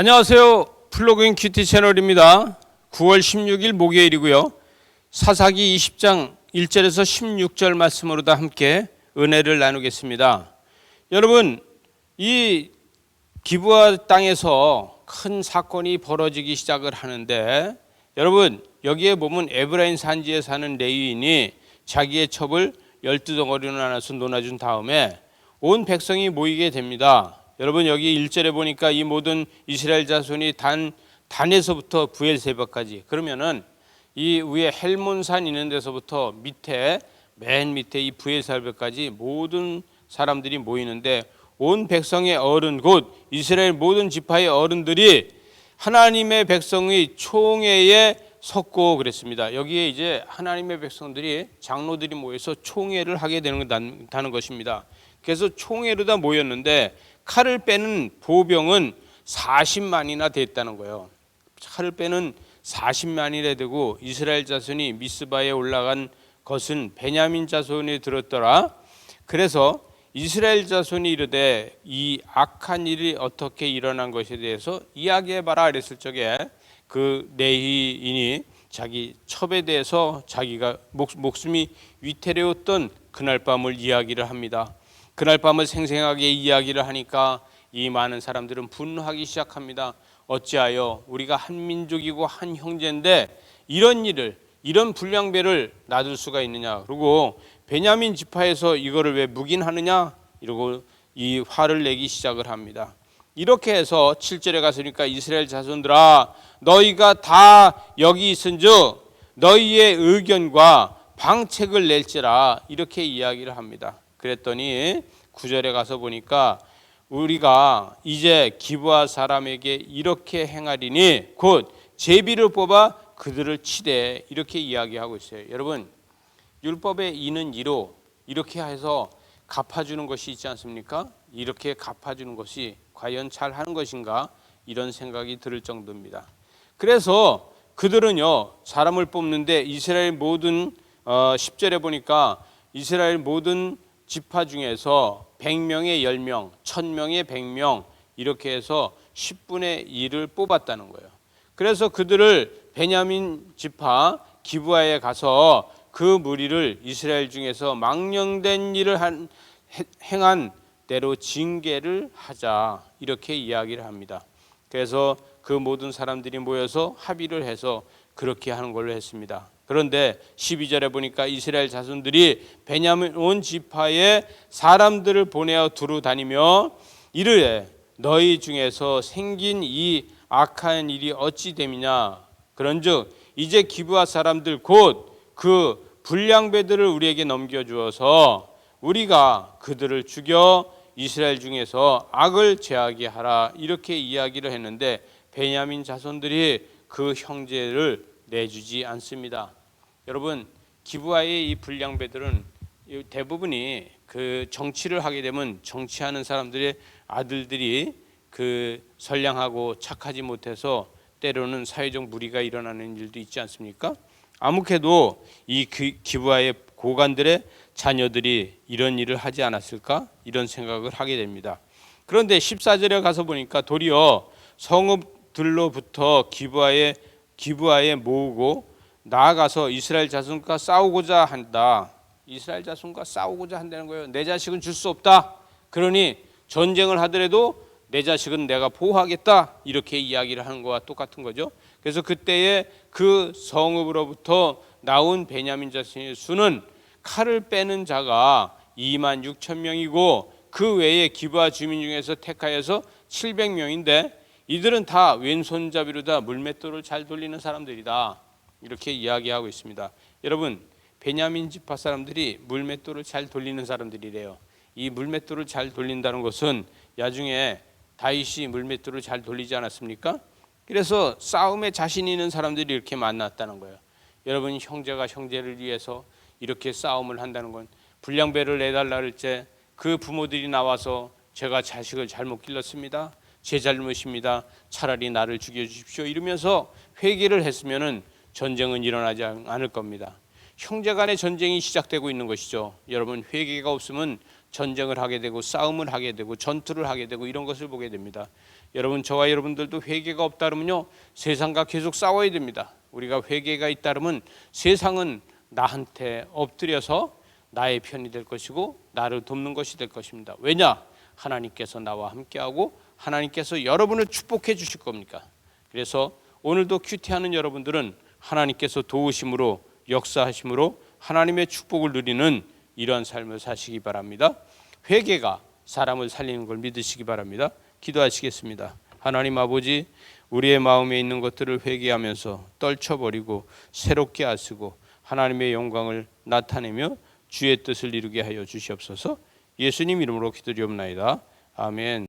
안녕하세요. 플러그인 큐티 채널입니다. 9월 16일 목요일이고요. 사사기 20장 1절에서 16절 말씀으로 다 함께 은혜를 나누겠습니다. 여러분, 이 기브아 땅에서 큰 사건이 벌어지기 시작을 하는데, 여러분 여기에 보면 에브라임 산지에 사는 레위인이 자기의 첩을 12덩어리로 나눠서 놓아준 다음에 온 백성이 모이게 됩니다. 여러분 여기 1절에 보니까 이 모든 이스라엘 자손이 단에서부터 브엘세바까지, 그러면은 이 위에 헬몬산 있는 데서부터 맨 밑에 이 브엘세바까지 모든 사람들이 모이는데, 온 백성의 어른 곧 이스라엘 모든 지파의 어른들이 하나님의 백성의 총회에 섰고 그랬습니다. 여기에 이제 하나님의 백성들이 장로들이 모여서 총회를 하게 되는 것입니다. 그래서 총회로 다 모였는데 칼을 빼는 보병은 40만이나 됐다는 거예요. 칼을 빼는 40만이나 되고, 이스라엘 자손이 미스바에 올라간 것은 베냐민 자손이 들었더라. 그래서 이스라엘 자손이 이르되 이 악한 일이 어떻게 일어난 것에 대해서 이야기해봐라 그랬을 적에 그 레위인이 자기 첩에 대해서 자기가 목숨이 위태로웠던 그날 밤을 이야기를 합니다. 그날 밤을 생생하게 이야기를 하니까 이 많은 사람들은 분노하기 시작합니다. 어찌하여 우리가 한 민족이고 한 형제인데 이런 불량배를 놔둘 수가 있느냐, 그리고 베냐민 지파에서 이거를 왜 묵인하느냐, 이러고 이 화를 내기 시작을 합니다. 이렇게 해서 7절에 가서니까 이스라엘 자손들아 너희가 다 여기 있은즉 너희의 의견과 방책을 낼지라, 이렇게 이야기를 합니다. 그랬더니 9절에 가서 보니까 우리가 이제 기브아 사람에게 이렇게 행하리니 곧 제비를 뽑아 그들을 치되, 이렇게 이야기하고 있어요. 여러분, 율법의 이는 이로 이렇게 해서 갚아주는 것이 있지 않습니까? 이렇게 갚아주는 것이 과연 잘하는 것인가, 이런 생각이 들 정도입니다. 그래서 그들은요 사람을 뽑는데 이스라엘 모든 10절에 보니까 이스라엘 모든 지파 중에서 100명에 10명, 1000명에 100명, 이렇게 해서 10분의 1을 뽑았다는 거예요. 그래서 그들을 베냐민 지파 기브아에 가서 그 무리를 이스라엘 중에서 망령된 일을 행한 대로 징계를 하자, 이렇게 이야기를 합니다. 그래서 그 모든 사람들이 모여서 합의를 해서 그렇게 하는 걸로 했습니다. 그런데 12절에 보니까 이스라엘 자손들이 베냐민 온 지파에 사람들을 보내어 두루 다니며 이르되 너희 중에서 생긴 이 악한 일이 어찌 됨이냐, 그런즉 이제 기브아 사람들 곧 그 불량배들을 우리에게 넘겨주어서 우리가 그들을 죽여 이스라엘 중에서 악을 제하게 하라, 이렇게 이야기를 했는데 베냐민 자손들이 그 형제를 내주지 않습니다. 여러분, 기브아의 이 불량배들은 대부분이 그 정치를 하게 되면 정치하는 사람들의 아들들이 그 선량하고 착하지 못해서 때로는 사회적 무리가 일어나는 일도 있지 않습니까? 아무개도 이 기브아의 고관들의 자녀들이 이런 일을 하지 않았을까, 이런 생각을 하게 됩니다. 그런데 14절에 가서 보니까 도리어 성읍들로부터 기브아에 모으고 나아가서 이스라엘 자손과 싸우고자 한다. 이스라엘 자손과 싸우고자 한다는 거예요. 내 자식은 줄 수 없다. 그러니 전쟁을 하더라도 내 자식은 내가 보호하겠다, 이렇게 이야기를 하는 것과 똑같은 거죠. 그래서 그때에 그 성읍으로부터 나온 베냐민 자손의 수는 칼을 빼는 자가 26,000명이고 그 외에 기브아 주민 중에서 택하여서 700명인데 이들은 다 왼손잡이로 다 물맷돌을 잘 돌리는 사람들이다, 이렇게 이야기하고 있습니다. 여러분, 베냐민 지파 사람들이 물맷돌을 잘 돌리는 사람들이래요. 이 물맷돌을 잘 돌린다는 것은 나중에 다윗이 물맷돌을 잘 돌리지 않았습니까? 그래서 싸움에 자신 있는 사람들이 이렇게 만났다는 거예요. 여러분, 형제가 형제를 위해서 이렇게 싸움을 한다는 건, 불량배를 내달라 할 때 그 부모들이 나와서 제가 자식을 잘못 길렀습니다, 제 잘못입니다, 차라리 나를 죽여주십시오, 이러면서 회개를 했으면은 전쟁은 일어나지 않을 겁니다. 형제 간의 전쟁이 시작되고 있는 것이죠. 여러분, 회개가 없으면 전쟁을 하게 되고 싸움을 하게 되고 전투를 하게 되고 이런 것을 보게 됩니다. 여러분, 저와 여러분들도 회개가 없다 그러면요, 세상과 계속 싸워야 됩니다. 우리가 회개가 있다 그러면 세상은 나한테 엎드려서 나의 편이 될 것이고 나를 돕는 것이 될 것입니다. 왜냐? 하나님께서 나와 함께하고 하나님께서 여러분을 축복해 주실 겁니까? 그래서 오늘도 큐티하는 여러분들은 하나님께서 도우심으로 역사하심으로 하나님의 축복을 누리는 이러한 삶을 사시기 바랍니다. 회개가 사람을 살리는 걸 믿으시기 바랍니다. 기도하시겠습니다. 하나님 아버지, 우리의 마음에 있는 것들을 회개하면서 떨쳐버리고 새롭게 하시고 하나님의 영광을 나타내며 주의 뜻을 이루게 하여 주시옵소서. 예수님 이름으로 기도드리옵나이다. 아멘.